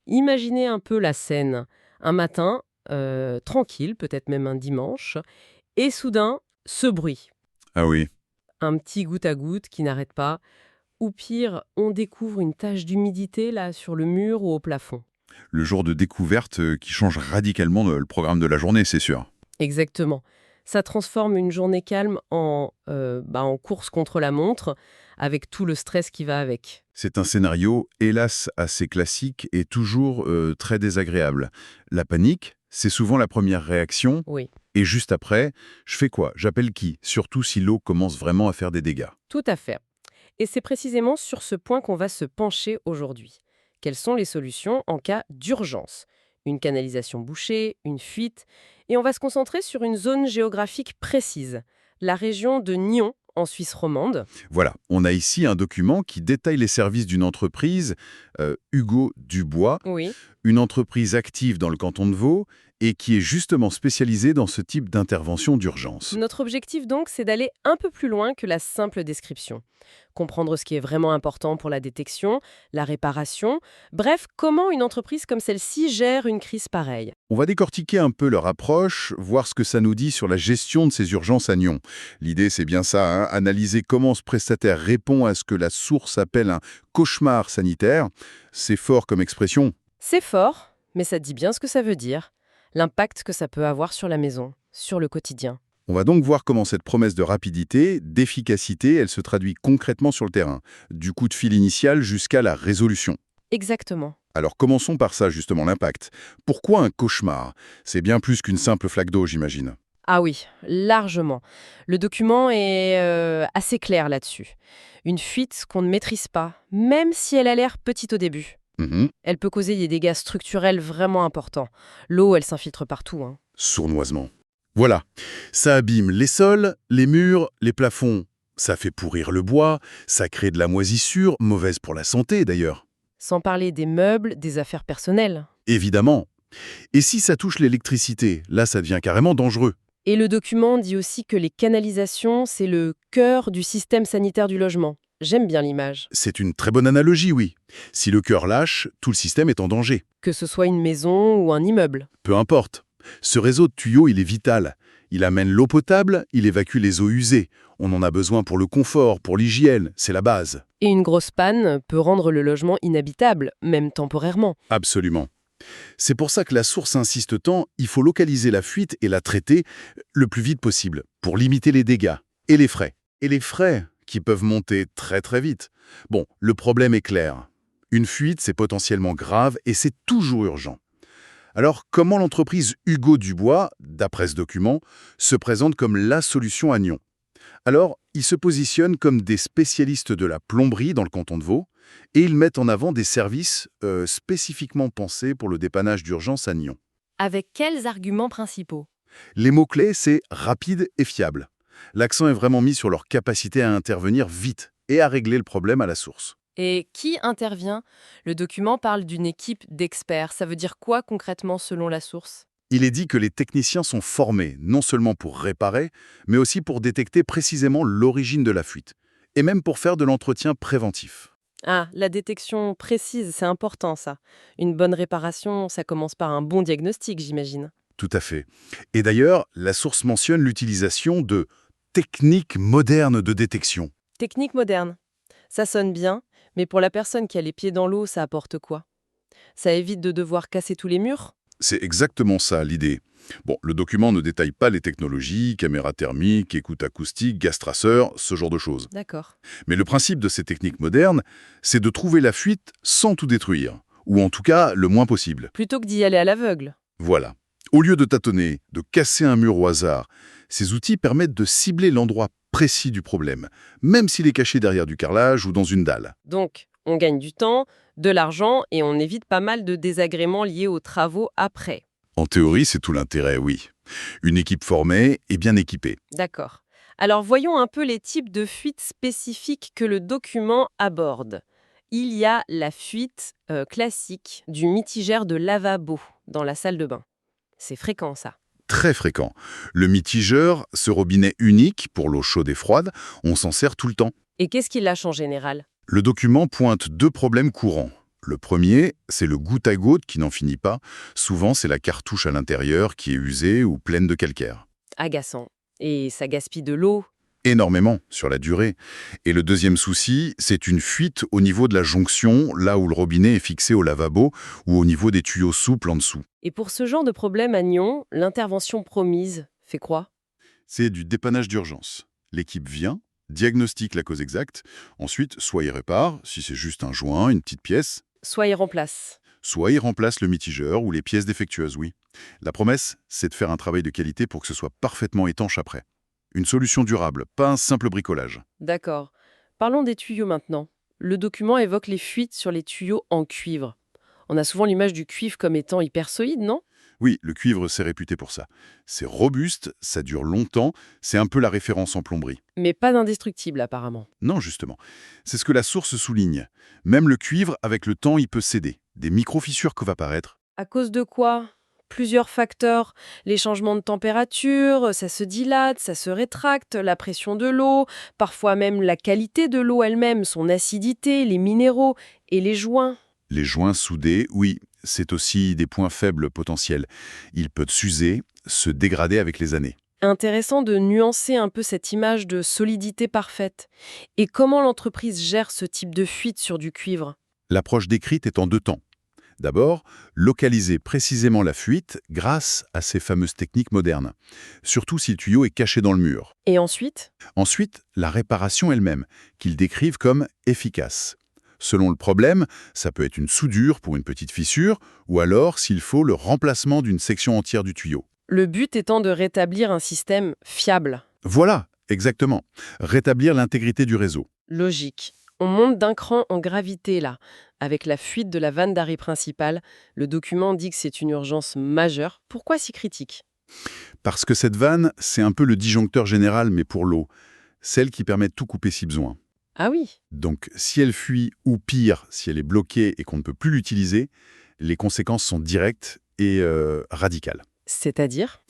Imaginez un peu la scène. Un matin, tranquille, peut-être même un dimanche, et soudain, ce bruit. Ah oui, Un petit goutte à goutte qui n'arrête pas. Ou pire, on découvre une tache d'humidité là sur le mur ou au plafond. le jour de découverte qui change radicalement le programme de la journée, c'est sûr. Exactement. Ça transforme une journée calme en course contre la montre, avec tout le stress qui va avec. C'est un scénario, hélas, assez classique et toujours très désagréable. La panique, c'est souvent la première réaction, Oui, et juste après, je fais quoi? J'appelle qui? Surtout si l'eau commence vraiment à faire des dégâts. tout à fait. Et c'est précisément sur ce point qu'on va se pencher aujourd'hui. Quelles sont les solutions en cas d'urgence? Une canalisation bouchée, une fuite, et on va se concentrer sur une zone géographique précise, la région de Nyon, en Suisse romande. Voilà, on a ici un document qui détaille les services d'une entreprise, Hugo Dubois, Oui. une entreprise active dans le canton de Vaud et qui est justement spécialisée dans ce type d'intervention d'urgence. Notre objectif donc, c'est d'aller un peu plus loin que la simple description. Comprendre ce qui est vraiment important pour la détection, la réparation, bref, comment une entreprise comme celle-ci gère une crise pareille. On va décortiquer un peu leur approche, voir ce que ça nous dit sur la gestion de ces urgences à Nyon. L'idée, c'est bien ça, hein, analyser comment ce prestataire répond à ce que la source appelle un cauchemar sanitaire. C'est fort comme expression. C'est fort, mais ça dit bien ce que ça veut dire, l'impact que ça peut avoir sur la maison, sur le quotidien. On va donc voir comment cette promesse de rapidité, d'efficacité, elle se traduit concrètement sur le terrain, du coup de fil initial jusqu'à la résolution. Exactement. Alors commençons par ça justement, l'impact. Pourquoi un cauchemar? C'est bien plus qu'une simple flaque d'eau, j'imagine. Ah oui, largement. Le document est assez clair là-dessus. Une fuite qu'on ne maîtrise pas, même si elle a l'air petite au début. Mhm. Elle peut causer des dégâts structurels vraiment importants. L'eau, elle s'infiltre partout, hein. Sournoisement. Voilà, ça abîme les sols, les murs, les plafonds. Ça fait pourrir le bois, ça crée de la moisissure, mauvaise pour la santé d'ailleurs. Sans parler des meubles, des affaires personnelles. Évidemment. Et si ça touche l'électricité, là ça devient carrément dangereux. Et le document dit aussi que les canalisations, c'est le cœur du système sanitaire du logement. J'aime bien l'image. C'est une très bonne analogie, oui. Si le cœur lâche, tout le système est en danger. Que ce soit une maison ou un immeuble. Peu importe. Ce réseau de tuyaux, il est vital. Il amène l'eau potable, il évacue les eaux usées. On en a besoin pour le confort, pour l'hygiène, c'est la base. Et une grosse panne peut rendre le logement inhabitable, même temporairement. Absolument. C'est pour ça que la source insiste tant, il faut localiser la fuite et la traiter le plus vite possible, pour limiter les dégâts et les frais. Et les frais qui peuvent monter très très vite. Bon, le problème est clair. Une fuite, c'est potentiellement grave et c'est toujours urgent. Alors, comment l'entreprise Hugo Dubois, d'après ce document, se présente comme la solution à Nyon? Alors, ils se positionnent comme des spécialistes de la plomberie dans le canton de Vaud, et ils mettent en avant des services spécifiquement pensés pour le dépannage d'urgence à Nyon. Avec quels arguments principaux? Les mots-clés, c'est rapide et fiable. L'accent est vraiment mis sur leur capacité à intervenir vite et à régler le problème à la source. Et qui intervient? Le document parle d'une équipe d'experts. Ça veut dire quoi concrètement selon la source? Il est dit que les techniciens sont formés non seulement pour réparer, mais aussi pour détecter précisément l'origine de la fuite, et même pour faire de l'entretien préventif. Ah, la détection précise, c'est important ça. Une bonne réparation, ça commence par un bon diagnostic, j'imagine. Tout à fait. Et d'ailleurs, la source mentionne l'utilisation de techniques modernes de détection. Technique moderne. Ça sonne bien, mais pour la personne qui a les pieds dans l'eau, ça apporte quoi? Ça évite de devoir casser tous les murs? C'est exactement ça l'idée. Bon, le document ne détaille pas les technologies, caméras thermiques, écoute acoustique, gaz traceur, ce genre de choses. D'accord. Mais le principe de ces techniques modernes, c'est de trouver la fuite sans tout détruire, ou en tout cas le moins possible. Plutôt que d'y aller à l'aveugle. Voilà. Au lieu de tâtonner, de casser un mur au hasard, ces outils permettent de cibler l'endroit précis du problème, même s'il est caché derrière du carrelage ou dans une dalle. Donc, on gagne du temps, de l'argent et on évite pas mal de désagréments liés aux travaux après. En théorie, c'est tout l'intérêt, oui. Une équipe formée et bien équipée. D'accord. Alors voyons un peu les types de fuites spécifiques que le document aborde. Il y a la fuite classique du mitigère de lavabo dans la salle de bain. C'est fréquent ça. Très fréquent. Le mitigeur, ce robinet unique pour l'eau chaude et froide, on s'en sert tout le temps. Et qu'est-ce qu'il lâche en général? Le document pointe deux problèmes courants. Le premier, c'est le goutte-à-goutte qui n'en finit pas. Souvent, c'est la cartouche à l'intérieur qui est usée ou pleine de calcaire. Agaçant. Et ça gaspille de l'eau. Énormément sur la durée. Et le deuxième souci, c'est une fuite au niveau de la jonction, là où le robinet est fixé au lavabo, ou au niveau des tuyaux souples en dessous. Et pour ce genre de problème à Nyon, l'intervention promise fait quoi? C'est du dépannage d'urgence. L'équipe vient, diagnostique la cause exacte, ensuite soit il répare, si c'est juste un joint, une petite pièce, Soit il remplace. soit il remplace le mitigeur ou les pièces défectueuses, oui. La promesse, c'est de faire un travail de qualité pour que ce soit parfaitement étanche après. Une solution durable, pas un simple bricolage. D'accord. Parlons des tuyaux maintenant. Le document évoque les fuites sur les tuyaux en cuivre. On a souvent l'image du cuivre comme étant hyper solide, non? Oui, le cuivre, c'est réputé pour ça. C'est robuste, ça dure longtemps, c'est un peu la référence en plomberie. Mais pas d'indestructible apparemment. Non, justement. C'est ce que la source souligne. Même le cuivre, avec le temps, il peut céder. Des micro-fissures que va apparaître. À cause de quoi? Plusieurs facteurs. Les changements de température, ça se dilate, ça se rétracte, la pression de l'eau, parfois même la qualité de l'eau elle-même, son acidité, les minéraux et les joints. Les joints soudés, oui, c'est aussi des points faibles potentiels. Il peut s'user, se dégrader avec les années. Intéressant de nuancer un peu cette image de solidité parfaite. Et comment l'entreprise gère ce type de fuite sur du cuivre? L'approche décrite est en deux temps. D'abord, localiser précisément la fuite grâce à ces fameuses techniques modernes, surtout si le tuyau est caché dans le mur. Et ensuite? Ensuite, la réparation elle-même, qu'ils décrivent comme efficace. Selon le problème, ça peut être une soudure pour une petite fissure, ou alors, s'il faut, le remplacement d'une section entière du tuyau. Le but étant de rétablir un système fiable. Voilà, exactement. Rétablir l'intégrité du réseau. Logique. On monte d'un cran en gravité là. Avec la fuite de la vanne d'arrêt principale, le document dit que c'est une urgence majeure. Pourquoi si critique? Parce que cette vanne, c'est un peu le disjoncteur général, mais pour l'eau. Celle qui permet de tout couper si besoin. Ah oui, Donc, si elle fuit, ou pire, si elle est bloquée et qu'on ne peut plus l'utiliser, les conséquences sont directes et radicales. c'est-à-dire?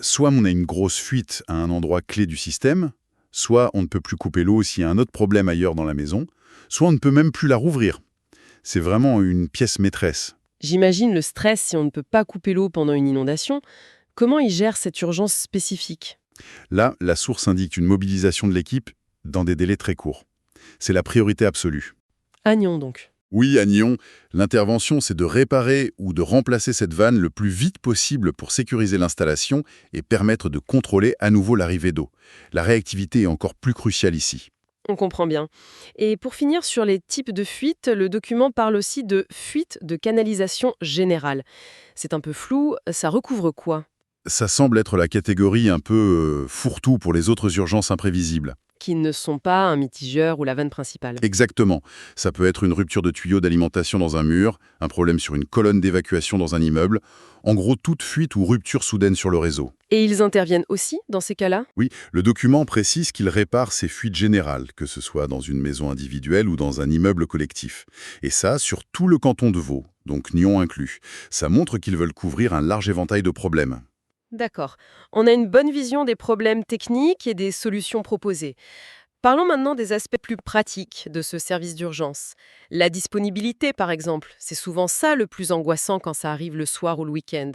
Soit on a une grosse fuite à un endroit clé du système, soit on ne peut plus couper l'eau s'il y a un autre problème ailleurs dans la maison, soit on ne peut même plus la rouvrir. C'est vraiment une pièce maîtresse. J'imagine le stress si on ne peut pas couper l'eau pendant une inondation. Comment ils gèrent cette urgence spécifique? Là, la source indique une mobilisation de l'équipe dans des délais très courts. C'est la priorité absolue. Agnon donc. Oui, à Nyon, l'intervention, c'est de réparer ou de remplacer cette vanne le plus vite possible pour sécuriser l'installation et permettre de contrôler à nouveau l'arrivée d'eau. La réactivité est encore plus cruciale ici. On comprend bien. Et pour finir sur les types de fuites, le document parle aussi de fuite de canalisation générale. C'est un peu flou, ça recouvre quoi? Ça semble être la catégorie un peu fourre-tout pour les autres urgences imprévisibles. Qui ne sont pas un mitigeur ou la vanne principale. Exactement. Ça peut être une rupture de tuyau d'alimentation dans un mur, un problème sur une colonne d'évacuation dans un immeuble, en gros toute fuite ou rupture soudaine sur le réseau. Et ils interviennent aussi dans ces cas-là? Oui, le document précise qu'il répare ces fuites générales, que ce soit dans une maison individuelle ou dans un immeuble collectif. Et ça, sur tout le canton de Vaud, donc Nyon inclus. Ça montre qu'ils veulent couvrir un large éventail de problèmes. D'accord. On a une bonne vision des problèmes techniques et des solutions proposées. Parlons maintenant des aspects plus pratiques de ce service d'urgence. La disponibilité, par exemple, c'est souvent ça le plus angoissant quand ça arrive le soir ou le week-end.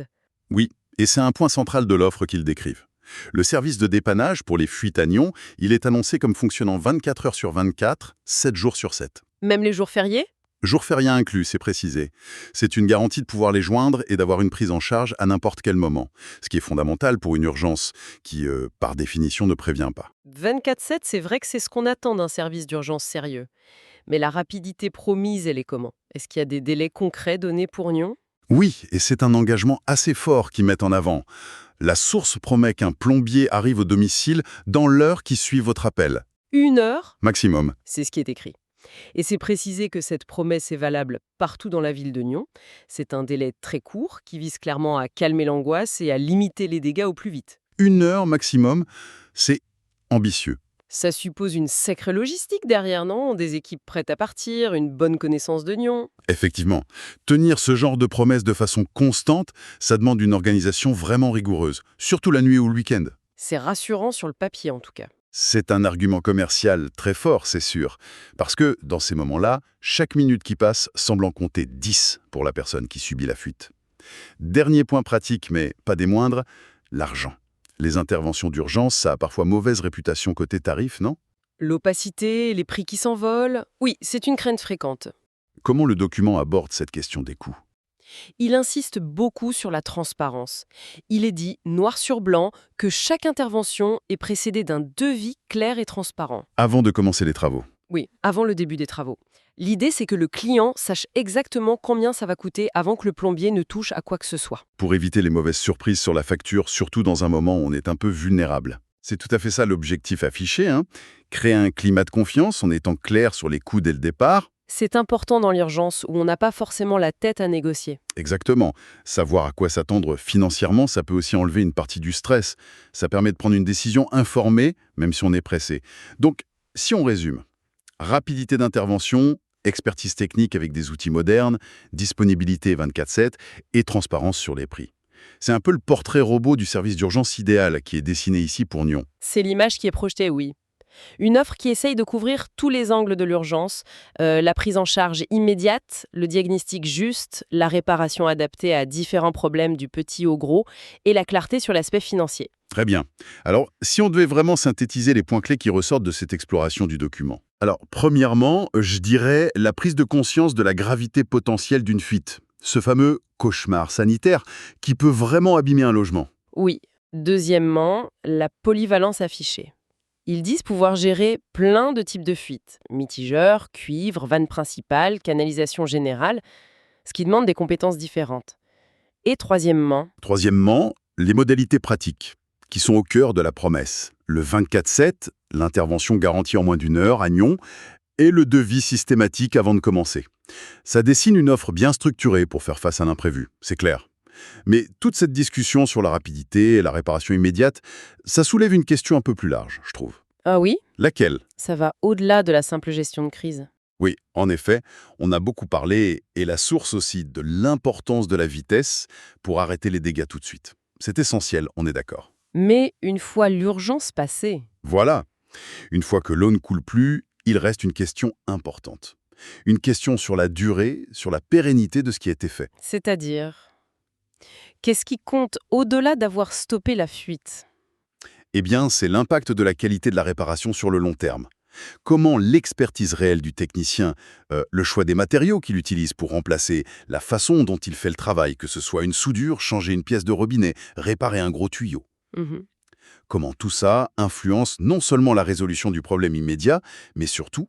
Oui, et c'est un point central de l'offre qu'ils décrivent. Le service de dépannage pour les fuites à Nyon, il est annoncé comme fonctionnant 24 heures sur 24, 7 jours sur 7. Même les jours fériés? Jour férié inclus, c'est précisé. C'est une garantie de pouvoir les joindre et d'avoir une prise en charge à n'importe quel moment. Ce qui est fondamental pour une urgence qui, par définition, ne prévient pas. 24/7, c'est vrai que c'est ce qu'on attend d'un service d'urgence sérieux. Mais la rapidité promise, elle est comment? Est-ce qu'il y a des délais concrets donnés pour Nyon? Oui, et c'est un engagement assez fort qu'ils mettent en avant. La source promet qu'un plombier arrive au domicile dans l'heure qui suit votre appel. 1 heure? Maximum. C'est ce qui est écrit. Et c'est précisé que cette promesse est valable partout dans la ville de Nyon. C'est un délai très court qui vise clairement à calmer l'angoisse et à limiter les dégâts au plus vite. 1 heure maximum, c'est ambitieux. Ça suppose une sacrée logistique derrière, non? Des équipes prêtes à partir, une bonne connaissance de Nyon. Effectivement, tenir ce genre de promesses de façon constante, ça demande une organisation vraiment rigoureuse, surtout la nuit ou le week-end. C'est rassurant sur le papier en tout cas. C'est un argument commercial très fort, c'est sûr. Parce que, dans ces moments-là, chaque minute qui passe semble en compter 10 pour la personne qui subit la fuite. Dernier point pratique, mais pas des moindres, l'argent. Les interventions d'urgence, ça a parfois mauvaise réputation côté tarif, non? L'opacité, les prix qui s'envolent, oui, c'est une crainte fréquente. Comment le document aborde cette question des coûts? Il insiste beaucoup sur la transparence. Il est dit, noir sur blanc, que chaque intervention est précédée d'un devis clair et transparent. Avant de commencer les travaux. Oui, avant le début des travaux. L'idée, c'est que le client sache exactement combien ça va coûter avant que le plombier ne touche à quoi que ce soit. Pour éviter les mauvaises surprises sur la facture, surtout dans un moment où on est un peu vulnérable. C'est tout à fait ça l'objectif affiché, hein. Créer un climat de confiance en étant clair sur les coûts dès le départ. C'est important dans l'urgence où on n'a pas forcément la tête à négocier. Exactement. Savoir à quoi s'attendre financièrement, ça peut aussi enlever une partie du stress. Ça permet de prendre une décision informée, même si on est pressé. Donc, si on résume, rapidité d'intervention, expertise technique avec des outils modernes, disponibilité 24/7 et transparence sur les prix. C'est un peu le portrait robot du service d'urgence idéal qui est dessiné ici pour Nyon. C'est l'image qui est projetée, oui. Une offre qui essaye de couvrir tous les angles de l'urgence, la prise en charge immédiate, le diagnostic juste, la réparation adaptée à différents problèmes du petit au gros et la clarté sur l'aspect financier. Très bien. Alors, si on devait vraiment synthétiser les points clés qui ressortent de cette exploration du document. Alors, premièrement, je dirais la prise de conscience de la gravité potentielle d'une fuite. Ce fameux cauchemar sanitaire qui peut vraiment abîmer un logement. Oui. Deuxièmement, la polyvalence affichée. Ils disent pouvoir gérer plein de types de fuites. Mitigeurs, cuivre, vanne principale, canalisation générale, ce qui demande des compétences différentes. Et Troisièmement, les modalités pratiques, qui sont au cœur de la promesse. Le 24/7, l'intervention garantie en moins d'une heure à Nyon, et le devis systématique avant de commencer. Ça dessine une offre bien structurée pour faire face à l'imprévu, c'est clair. Mais toute cette discussion sur la rapidité et la réparation immédiate, ça soulève une question un peu plus large, je trouve. Ah oui, Laquelle? ça va au-delà de la simple gestion de crise. Oui, en effet, on a beaucoup parlé, et la source aussi, de l'importance de la vitesse pour arrêter les dégâts tout de suite. C'est essentiel, on est d'accord. Mais une fois l'urgence passée, Voilà. Une fois que l'eau ne coule plus, il reste une question importante. Une question sur la durée, sur la pérennité de ce qui a été fait. c'est-à-dire, qu'est-ce qui compte au-delà d'avoir stoppé la fuite? Eh bien, c'est l'impact de la qualité de la réparation sur le long terme. Comment l'expertise réelle du technicien, le choix des matériaux qu'il utilise pour remplacer, la façon dont il fait le travail, que ce soit une soudure, changer une pièce de robinet, réparer un gros tuyau. Mhm. Comment tout ça influence non seulement la résolution du problème immédiat, mais surtout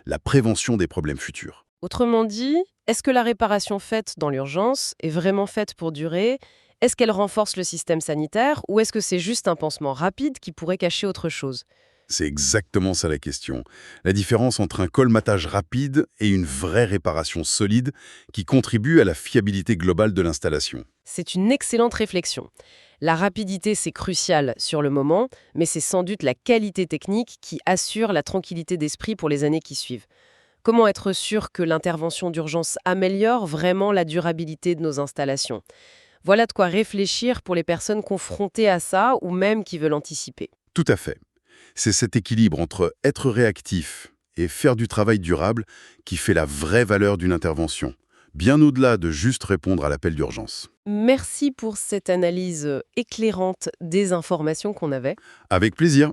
la prévention des problèmes futurs. Autrement dit, est-ce que la réparation faite dans l'urgence est vraiment faite pour durer? Est-ce qu'elle renforce le système sanitaire ou est-ce que c'est juste un pansement rapide qui pourrait cacher autre chose? C'est exactement ça la question. La différence entre un colmatage rapide et une vraie réparation solide qui contribue à la fiabilité globale de l'installation. C'est une excellente réflexion. La rapidité, c'est crucial sur le moment, mais c'est sans doute la qualité technique qui assure la tranquillité d'esprit pour les années qui suivent. Comment être sûr que l'intervention d'urgence améliore vraiment la durabilité de nos installations? Voilà de quoi réfléchir pour les personnes confrontées à ça ou même qui veulent anticiper. Tout à fait. C'est cet équilibre entre être réactif et faire du travail durable qui fait la vraie valeur d'une intervention, bien au-delà de juste répondre à l'appel d'urgence. Merci pour cette analyse éclairante des informations qu'on avait. Avec plaisir.